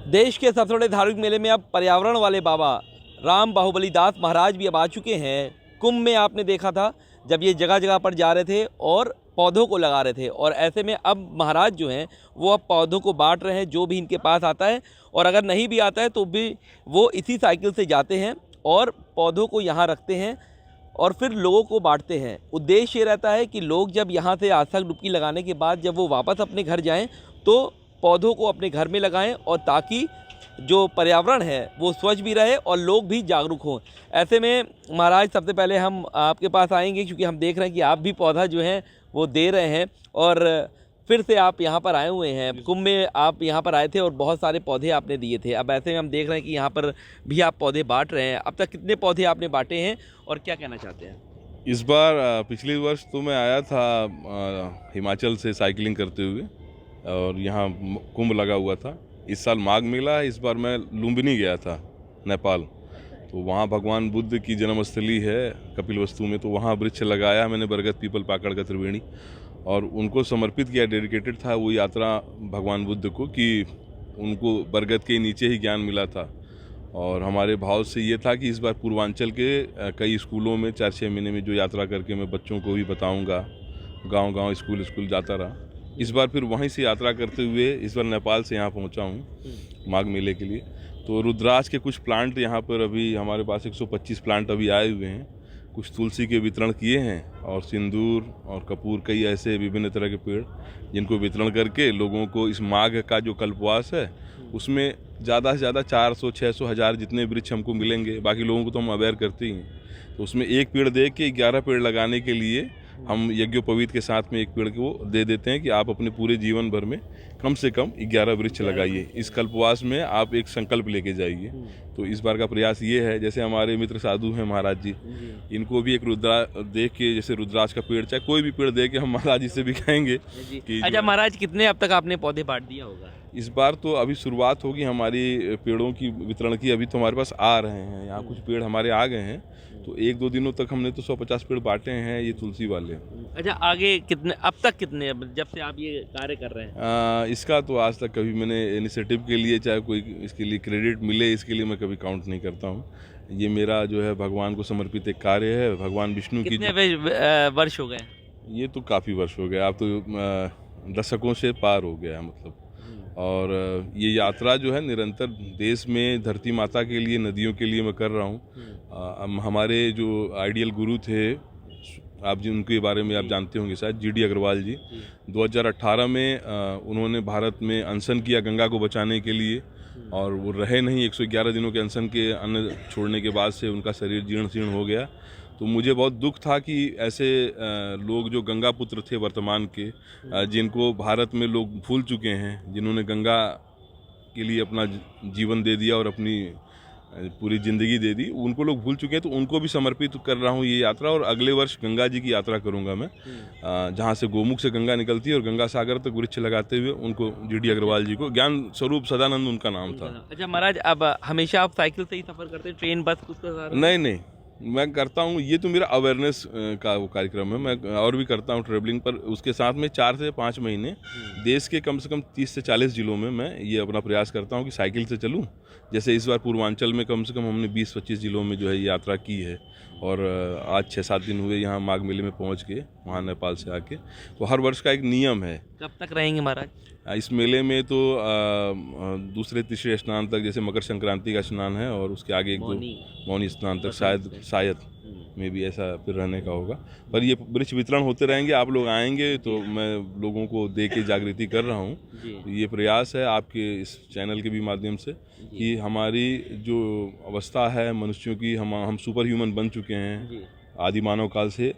देश के सबसे बड़े धार्मिक मेले में अब पर्यावरण वाले बाबा राम बाहुबली दास महाराज भी अब आ चुके हैं। कुंभ में आपने देखा था जब ये जगह जगह पर जा रहे थे और पौधों को लगा रहे थे, और ऐसे में अब महाराज जो हैं वो अब पौधों को बांट रहे हैं जो भी इनके पास आता है, और अगर नहीं भी आता है तो भी वो इसी साइकिल से जाते हैं और पौधों को यहाँ रखते हैं और फिर लोगों को बांटते हैं। उद्देश्य ये रहता है कि लोग जब यहाँ से आस्था की डुबकी लगाने के बाद जब वो वापस अपने घर जाएं तो पौधों को अपने घर में लगाएं, और ताकि जो पर्यावरण है वो स्वच्छ भी रहे और लोग भी जागरूक हों। ऐसे में महाराज सबसे पहले हम आपके पास आएंगे क्योंकि हम देख रहे हैं कि आप भी पौधा जो है वो दे रहे हैं, और फिर से आप यहाँ पर आए हुए हैं। कुंभ में आप यहाँ पर आए थे और बहुत सारे पौधे आपने दिए थे। अब ऐसे में हम देख रहे हैं कि यहाँ पर भी आप पौधे बांट रहे हैं। अब तक कितने पौधे आपने बांटे हैं और क्या कहना चाहते हैं? इस बार पिछले वर्ष तो मैं आया था हिमाचल से साइकिलिंग करते हुए, और यहाँ कुंभ लगा हुआ था। इस साल माघ मेला है। इस बार मैं लुम्बिनी गया था, नेपाल। तो वहाँ भगवान बुद्ध की जन्मस्थली है कपिलवस्तु में, तो वहाँ वृक्ष लगाया मैंने, बरगद पीपल पाकड़ का त्रिवेणी, और उनको समर्पित किया। डेडिकेटेड था वो यात्रा भगवान बुद्ध को, कि उनको बरगद के नीचे ही ज्ञान मिला था। और हमारे भाव से ये था कि इस बार पूर्वांचल के कई स्कूलों में 4-6 महीने में जो यात्रा करके मैं बच्चों को भी बताऊंगा, गांव-गांव स्कूल जाता रहा। इस बार फिर वहीं से यात्रा करते हुए इस बार नेपाल से यहाँ पहुँचा हूँ माघ मेले के लिए। तो रुद्राक्ष के कुछ प्लांट यहाँ पर अभी हमारे पास 125 प्लांट अभी आए हुए हैं। कुछ तुलसी के वितरण किए हैं, और सिंदूर और कपूर, कई ऐसे विभिन्न तरह के पेड़ जिनको वितरण करके लोगों को इस माघ का जो कल्पवास है उसमें ज़्यादा से ज़्यादा 400, 600, 1000 जितने वृक्ष हमको मिलेंगे, बाकी लोगों को तो हम अवेयर करते ही हैं। तो उसमें एक पेड़ दे के 11 पेड़ लगाने के लिए हम यज्ञोपवीत के साथ में एक पेड़ को दे देते हैं कि आप अपने पूरे जीवन भर में कम से कम 11 वृक्ष लगाइए। इस कल्पवास में आप एक संकल्प लेके जाइए। तो इस बार का प्रयास ये है, जैसे हमारे मित्र साधु हैं महाराज जी, इनको भी एक रुद्रा देख के, जैसे रुद्राक्ष का पेड़ चाहे कोई भी पेड़ दे के हम महाराज जी से भी कहेंगे कि अच्छा महाराज, कितने अब तक आपने पौधे बांट दिया होगा? इस बार तो अभी शुरुआत होगी हमारी पेड़ों की वितरण की। अभी तो हमारे पास आ रहे हैं, यहाँ कुछ पेड़ हमारे आ गए हैं। तो 1-2 दिनों तक हमने तो 150 पेड़ बांटे हैं, ये तुलसी वाले। अच्छा, आगे कितने, अब तक कितने, जब से आप ये कार्य कर रहे हैं? इसका तो आज तक कभी मैंने इनिशिएटिव के लिए, चाहे कोई इसके लिए क्रेडिट मिले, इसके लिए मैं कभी काउंट नहीं करता हूँ। ये मेरा जो है भगवान को समर्पित एक कार्य है। भगवान विष्णु की। कितने वर्ष हो गए? ये तो काफ़ी वर्ष हो गए, आप तो दशकों से पार हो गया मतलब। और ये यात्रा जो है निरंतर देश में धरती माता के लिए, नदियों के लिए मैं कर रहा हूँ। हमारे जो आइडियल गुरु थे, आप जिनके बारे में आप जानते होंगे शायद, GD अग्रवाल जी, 2018 में उन्होंने भारत में अनशन किया गंगा को बचाने के लिए, और वो रहे नहीं। 111 दिनों के अनशन के अन्न छोड़ने के बाद से उनका शरीर जीर्ण शीर्ण हो गया। तो मुझे बहुत दुख था कि ऐसे लोग जो गंगा पुत्र थे वर्तमान के, जिनको भारत में लोग भूल चुके हैं, जिन्होंने गंगा के लिए अपना जीवन दे दिया और अपनी पूरी ज़िंदगी दे दी, उनको लोग भूल चुके हैं। तो उनको भी समर्पित कर रहा हूँ ये यात्रा। और अगले वर्ष गंगा जी की यात्रा करूँगा मैं, जहाँ से गोमुख से गंगा निकलती है और गंगा सागर तक वृक्ष लगाते हुए उनको, GD अग्रवाल जी को, ज्ञान स्वरूप सदानंद उनका नाम था। अच्छा महाराज, अब हमेशा आप साइकिल से ही सफ़र करते हैं, ट्रेन बस कुछ? नहीं, मैं करता हूँ, ये तो मेरा अवेयरनेस का वो कार्यक्रम है। मैं और भी करता हूँ ट्रेवलिंग, पर उसके साथ में 4 से 5 महीने देश के कम से कम 30 से 40 जिलों में मैं ये अपना प्रयास करता हूँ कि साइकिल से चलूँ। जैसे इस बार पूर्वांचल में कम से कम हमने 20-25 जिलों में जो है ये यात्रा की है, और आज 6-7 दिन हुए यहाँ माघ मेले में पहुँच के, वहाँ नेपाल से आके। तो हर वर्ष का एक नियम है। कब तक रहेंगे महाराज इस मेले में? तो दूसरे तीसरे स्नान तक, जैसे मकर संक्रांति का स्नान है, और उसके आगे 1-2 मौनी स्नान तक शायद में भी ऐसा फिर रहने का होगा। पर ये वृक्ष वितरण होते रहेंगे, आप लोग आएंगे तो मैं लोगों को दे के जागृति कर रहा हूँ। तो ये प्रयास है आपके इस चैनल के भी माध्यम से कि हमारी जो अवस्था है मनुष्यों की, हम सुपर ह्यूमन बन चुके हैं आदि मानव काल से।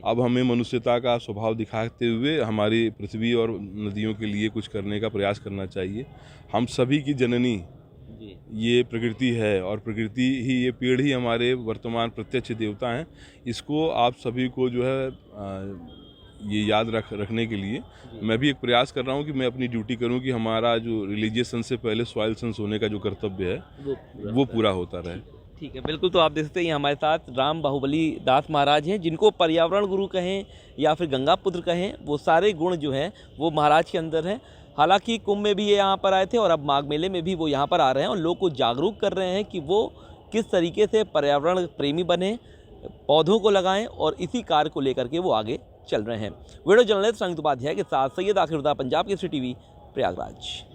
अब हमें मनुष्यता का स्वभाव दिखाते हुए हमारी पृथ्वी और नदियों के लिए कुछ करने का प्रयास करना चाहिए। हम सभी की जननी ये प्रकृति है, और प्रकृति ही, ये पेड़ ही हमारे वर्तमान प्रत्यक्ष देवता हैं। इसको आप सभी को जो है ये याद रखने के लिए मैं भी एक प्रयास कर रहा हूँ कि मैं अपनी ड्यूटी करूँ कि हमारा जो रिलीजियस सन से पहले सॉइल सेंस होने का जो कर्तव्य है वो पूरा होता रहे। ठीक है, बिल्कुल। तो आप देख सकते हैं हमारे साथ राम बाहुबली दास महाराज हैं, जिनको पर्यावरण गुरु कहें या फिर गंगा पुत्र कहें, वो सारे गुण जो हैं वो महाराज के अंदर हैं। हालांकि कुंभ में भी ये यहाँ पर आए थे और अब माघ मेले में भी वो यहाँ पर आ रहे हैं और लोग को जागरूक कर रहे हैं कि वो किस तरीके से पर्यावरण प्रेमी बने, पौधों को लगाएं और इसी कार्य को लेकर के वो आगे चल रहे हैं। वीडियो जर्नलिस्ट संगीत उपाध्याय के साथ सैयद आखिर पंजाब केसरी टीवी, प्रयागराज।